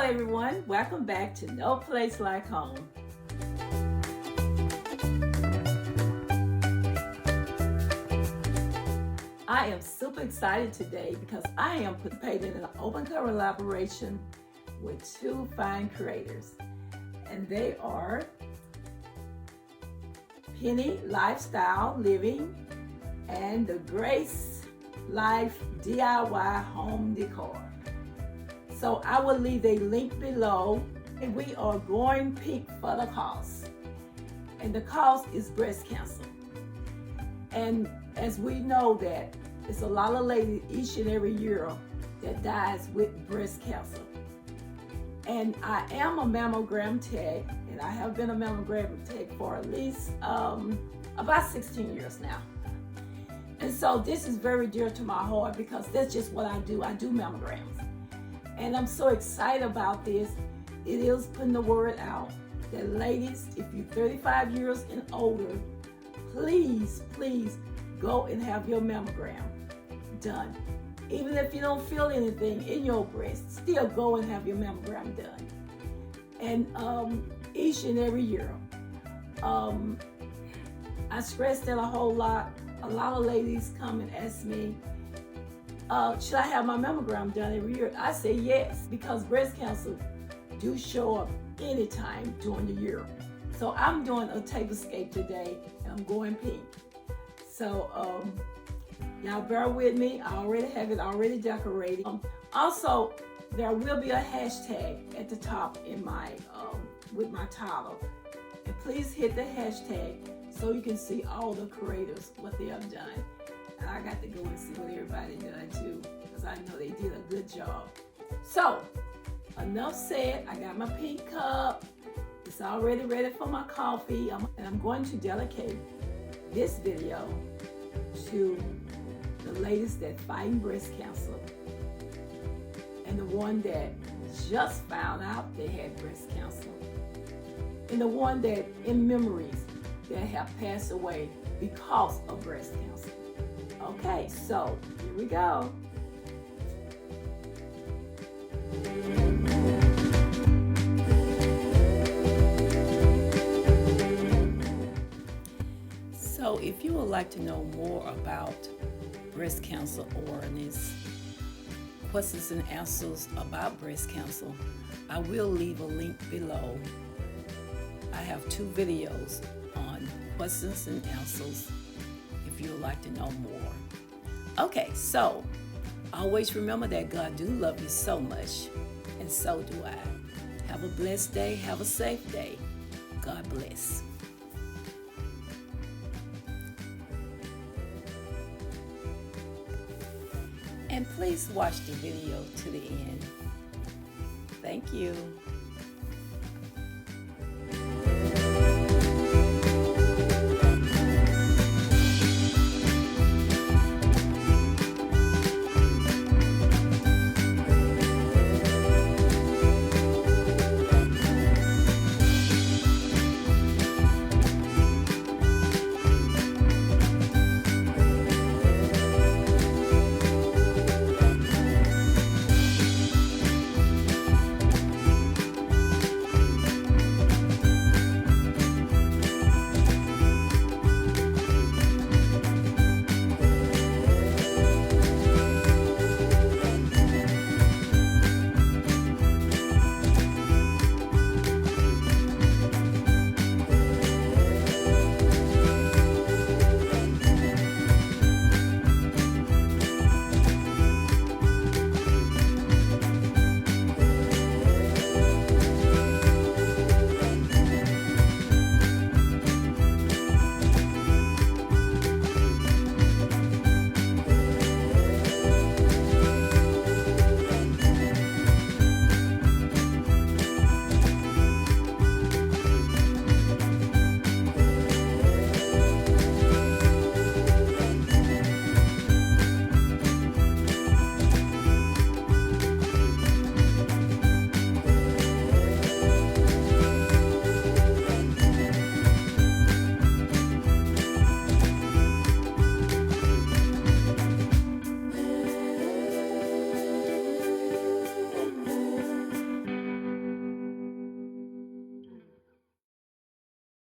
everyone, welcome back to No Place Like Home. I am super excited today because I am participating in an open collaboration with two fine creators, and they are Penny Lifestyle Living and the Grace Life DIY Home Decor. So I will leave a link below, and we are going pink for the cause. And the cause is breast cancer. And as we know that it's a lot of ladies each and every year that dies with breast cancer. And I am a mammogram tech, and I have been a mammogram tech for at least about 16 years now. And so this is very dear to my heart because that's just what I do. I do mammograms. And I'm so excited about this. It is putting the word out that ladies, if you're 35 years and older, please go and have your mammogram done. Even if you don't feel anything in your breast, still go and have your mammogram done. And each and every year, I stress that a whole lot. A lot of ladies come and ask me, should I have my mammogram done every year? I say yes, because breast cancer do show up anytime during the year. So I'm doing a tablescape today, and I'm going pink. So y'all bear with me. I already have it already decorated. Also, there will be a hashtag at the top in my with my title, and please hit the hashtag so you can see all the creators what they have done. And I got to go and see what everybody done too, because I know they did a good job. So enough said. I got my pink cup. It's already ready for my coffee, and I'm going to dedicate this video to the ladies that fighting breast cancer, and the one that just found out they had breast cancer, and the one that in memories that have passed away because of breast cancer. Okay, so here we go. So if you would like to know more about breast cancer awareness, questions and answers about breast cancer, I will leave a link below. I have two videos on questions and answers if you would like to know more. Okay, so always remember that God do love you so much, and so do I. Have a blessed day. Have a safe day. God bless. And please watch the video to the end. Thank you.